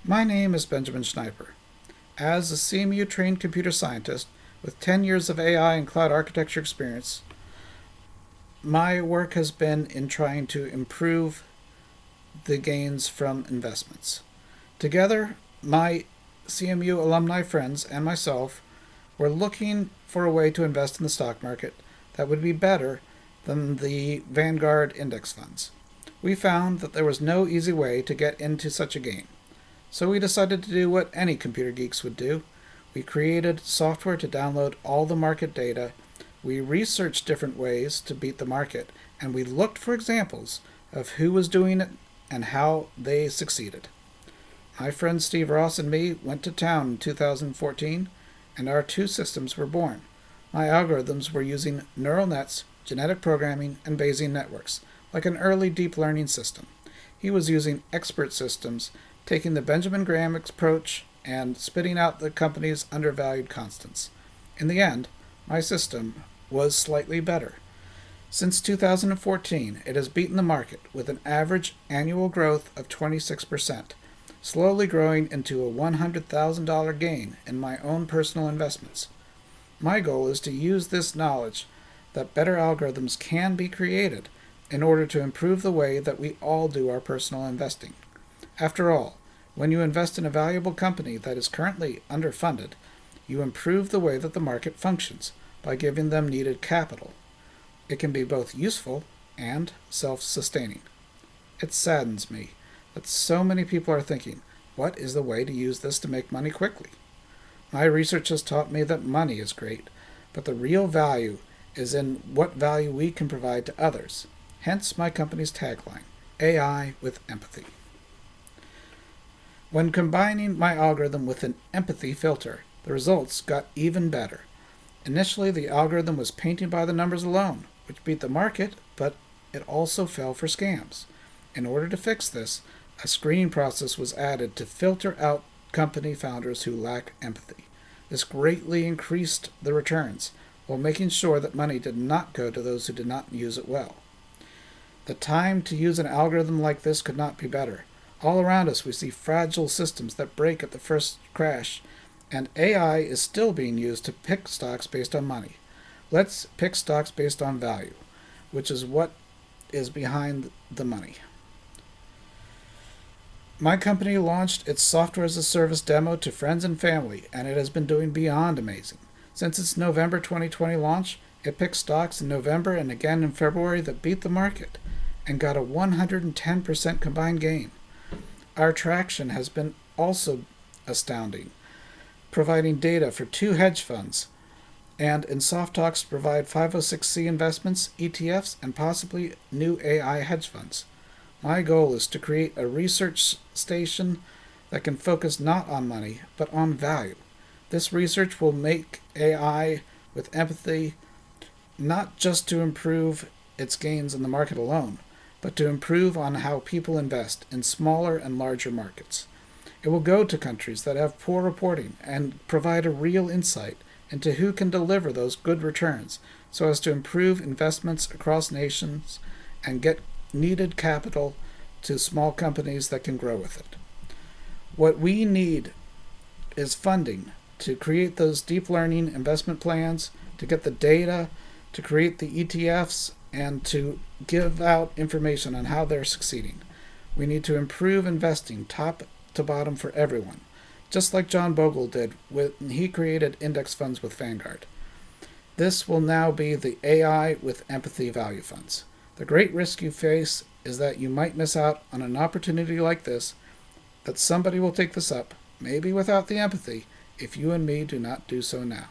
My name is Benjamin Shniper. As a CMU-trained computer scientist with 10 years of AI and cloud architecture experience, my work has been in trying to improve the gains from investments. Together, my CMU alumni friends and myself were looking for a way to invest in the stock market that would be better than the Vanguard index funds. We found that there was no easy way to get into such a game. So we decided to do what any computer geeks would do. We created software to download all the market data. We researched different ways to beat the market, and we looked for examples of who was doing it and how they succeeded. My friend Steve Ross and me went to town in 2014, and our two systems were born. My algorithms were using neural nets, genetic programming, and Bayesian networks, like an early deep learning system. He was using expert systems, taking the Benjamin Graham approach and spitting out the company's undervalued constants. In the end, my system was slightly better. Since 2014, it has beaten the market with an average annual growth of 26%, slowly growing into a $100,000 gain in my own personal investments. My goal is to use this knowledge that better algorithms can be created in order to improve the way that we all do our personal investing. After all, when you invest in a valuable company that is currently underfunded, you improve the way that the market functions by giving them needed capital. It can be both useful and self-sustaining. It saddens me that so many people are thinking, what is the way to use this to make money quickly? My research has taught me that money is great, but the real value is in what value we can provide to others. Hence my company's tagline, AI with empathy. When combining my algorithm with an empathy filter, the results got even better. Initially, the algorithm was painting by the numbers alone, which beat the market, but it also fell for scams. In order to fix this, a screening process was added to filter out company founders who lack empathy. This greatly increased the returns, while making sure that money did not go to those who did not use it well. The time to use an algorithm like this could not be better. All around us we see fragile systems that break at the first crash, and AI is still being used to pick stocks based on money. Let's pick stocks based on value, which is what is behind the money. My company launched its software as a service demo to friends and family, and it has been doing beyond amazing. Since its November 2020 launch, it picked stocks in November and again in February that beat the market and got a 110% combined gain. Our traction has been also astounding, providing data for 2 hedge funds, and in soft talks to provide 506c investments, ETFs, and possibly new AI hedge funds. My goal is to create a research station that can focus not on money, but on value. This research will make AI with empathy not just to improve its gains in the market alone, but to improve on how people invest in smaller and larger markets. It will go to countries that have poor reporting and provide a real insight into who can deliver those good returns so as to improve investments across nations and get needed capital to small companies that can grow with it. What we need is funding to create those deep learning investment plans, to get the data, to create the ETFs, and to give out information on how they're succeeding. We need to improve investing top to bottom for everyone, just like John Bogle did when he created index funds with Vanguard. This will now be the AI with empathy value funds. The great risk you face is that you might miss out on an opportunity like this, that somebody will take this up, maybe without the empathy, if you and me do not do so now.